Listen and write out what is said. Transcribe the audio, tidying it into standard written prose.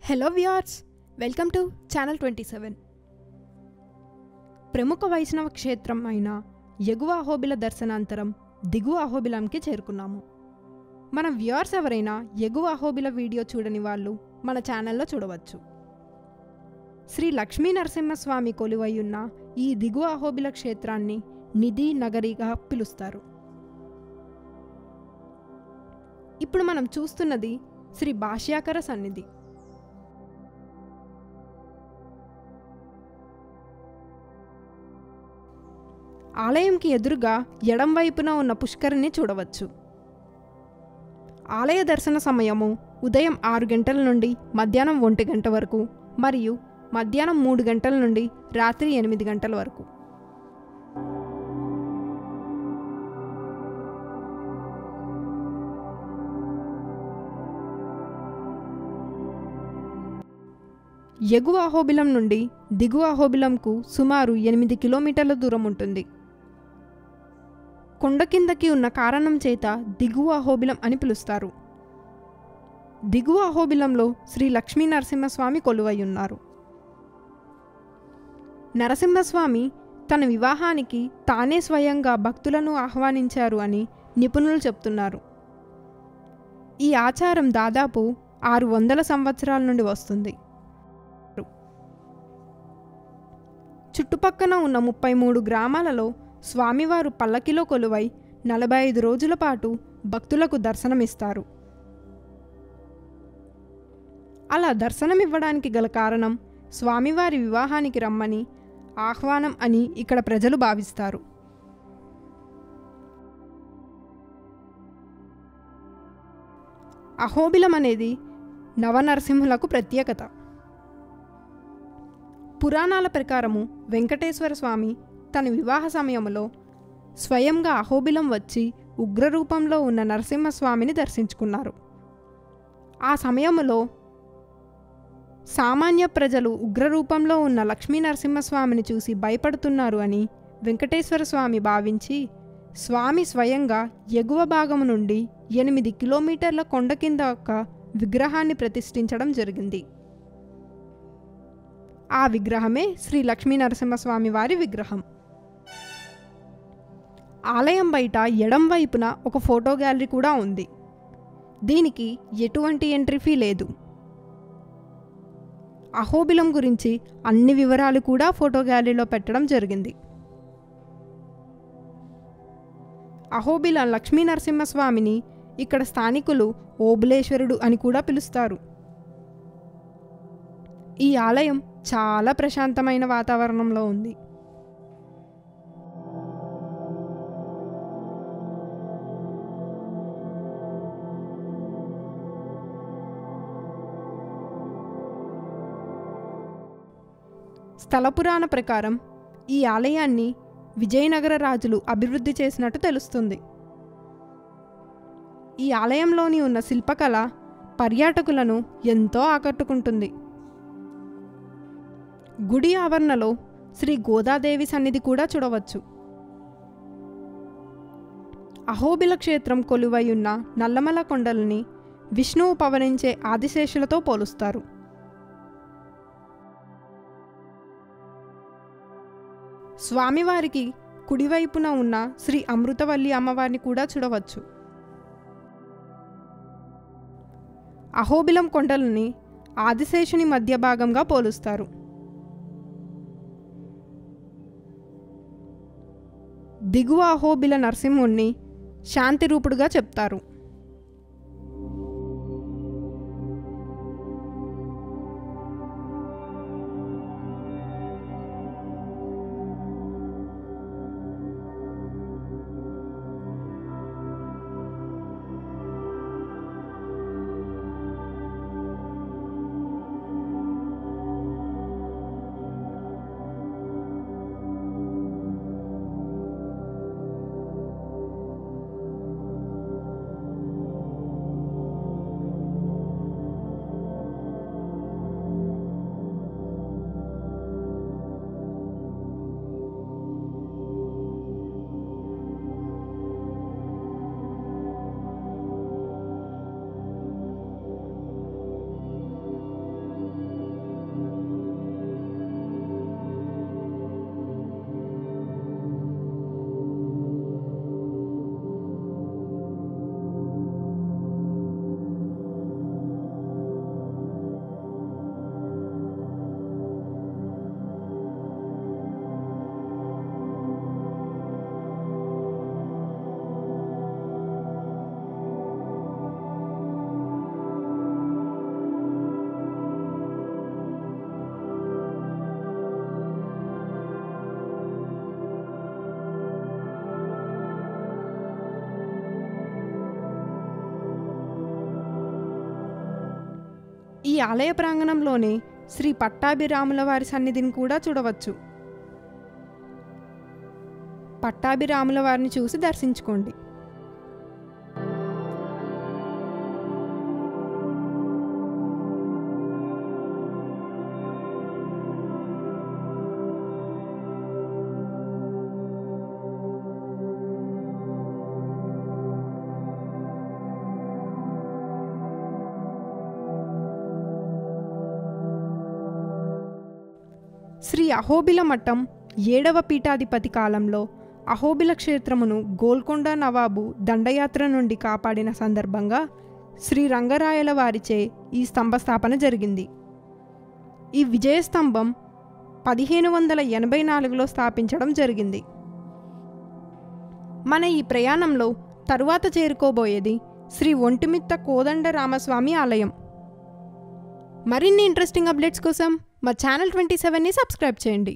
Hello viewers, welcome to channel 27. ప్రముఖ వైష్ణవ క్షేత్రం అయిన ఎగువ అహోబిల దర్శనాంతరం దిగువ అహోబిలంకి చేరుకున్నాము. మన వ్యూవర్స్ ఎవరైనా ఎగువ అహోబిల వీడియో చూడని వాళ్ళు మన ఛానల్లో చూడవచ్చు. శ్రీ లక్ష్మీ నరసింహస్వామి కొలువైయున్న ఈ దిగువ అహోబిల క్షేత్రాన్ని నిధి నగరిగా పిలుస్తారు. ఇప్పుడు మనం చూస్తున్నది శ్రీ భాష్యాకర సన్నిధి. ఆలయంకి ఎదురుగా ఎడం వైపున ఉన్న పుష్కరిణి చూడవచ్చు. ఆలయ దర్శన సమయము ఉదయం 6 గంటల నుండి మధ్యాహ్నం 1 గంట వరకు మరియు మధ్యాహ్నం 3 గంటల నుండి రాత్రి 8 గంటల వరకు. ఎగువ అహోబిలం నుండి దిగువ అహోబిలంకు సుమారు 8 కిలోమీటర్ల దూరం ఉంటుంది. కొండ కిందకి ఉన్న కారణం చేత దిగువ అహోబిలం అని పిలుస్తారు. దిగువ అహోబిలంలో శ్రీ లక్ష్మీ నరసింహస్వామి కొలువై ఉన్నారు. నరసింహస్వామి తన వివాహానికి తానే స్వయంగా భక్తులను ఆహ్వానించారు అని నిపుణులు చెప్తున్నారు. ఈ ఆచారం దాదాపు 600 సంవత్సరాల నుండి వస్తుంది. చుట్టుపక్కన ఉన్న 33 గ్రామాలలో స్వామివారు పల్లకిలో కొలువై 45 రోజుల పాటు భక్తులకు దర్శనమిస్తారు. అలా దర్శనమివ్వడానికి గల కారణం స్వామివారి వివాహానికి రమ్మని ఆహ్వానం అని ఇక్కడ ప్రజలు భావిస్తారు. అహోబిలం అనేది నవనరసింహులకు ప్రత్యేకత. పురాణాల ప్రకారము వెంకటేశ్వర స్వామి తన వివాహ సమయంలో స్వయంగా అహోబిలం వచ్చి ఉగ్రరూపంలో ఉన్న నరసింహస్వామిని దర్శించుకున్నారు. ఆ సమయంలో సామాన్య ప్రజలు ఉగ్రరూపంలో ఉన్న లక్ష్మీ నరసింహస్వామిని చూసి భయపడుతున్నారు అని వెంకటేశ్వర స్వామి భావించి స్వామి స్వయంగా ఎగువ భాగము నుండి 8 కిలోమీటర్ల కొండ కింద ఒక విగ్రహాన్ని ప్రతిష్ఠించడం జరిగింది. ఆ విగ్రహమే శ్రీ లక్ష్మీ నరసింహస్వామి వారి విగ్రహం. ఆలయం బయట ఎడం వైపున ఒక ఫోటో గ్యాలరీ కూడా ఉంది. దీనికి ఎటువంటి ఎంట్రీ ఫీ లేదు. అహోబిలం గురించి అన్ని వివరాలు కూడా ఫోటో గ్యాలరీలో పెట్టడం జరిగింది. అహోబిల లక్ష్మీ నరసింహస్వామిని ఇక్కడ స్థానికులు ఓబులేశ్వరుడు అని కూడా పిలుస్తారు. ఈ ఆలయం చాలా ప్రశాంతమైన వాతావరణంలో ఉంది. స్థల పురాణ ప్రకారం ఈ ఆలయాన్ని విజయనగర రాజులు అభివృద్ధి చేసినట్టు తెలుస్తుంది. ఈ ఆలయంలోని ఉన్న శిల్పకళ పర్యాటకులను ఎంతో ఆకట్టుకుంటుంది. గుడి ఆవరణలో శ్రీ గోదాదేవి సన్నిధి కూడా చూడవచ్చు. అహోబిల క్షేత్రం కొలువైయున్న నల్లమల కొండలని విష్ణువు పవనించే ఆదిశేషులతో పోలుస్తారు. స్వామివారికి కుడివైపున ఉన్న శ్రీ అమృతవల్లి అమ్మవారిని కూడా చూడవచ్చు. అహోబిలం కొండలని ఆదిశేషుని మధ్య భాగంగా పోలుస్తారు. దిగువ అహోబిల నరసింహుణ్ణి శాంతి రూపుడుగా చెప్తారు. ఈ ఆలయ ప్రాంగణంలోనే శ్రీ పట్టాభిరాముల వారి సన్నిధిని కూడా చూడవచ్చు. పట్టాభిరాముల వారిని చూసి దర్శించుకోండి. శ్రీ అహోబిల మఠం 7వ పీఠాధిపతి కాలంలో అహోబిల క్షేత్రమును గోల్కొండ నవాబు దండయాత్ర నుండి కాపాడిన సందర్భంగా శ్రీ రంగరాయల వారిచే ఈ స్తంభస్థాపన జరిగింది. ఈ విజయస్తంభం 1584లో స్థాపించడం జరిగింది. మన ఈ ప్రయాణంలో తరువాత చేరుకోబోయేది శ్రీ ఒంటిమిత్త కోదండరామస్వామి ఆలయం. మరిన్ని ఇంట్రెస్టింగ్ అప్డేట్స్ కోసం మా ఛానల్ 27ని సబ్స్క్రైబ్ చేయండి.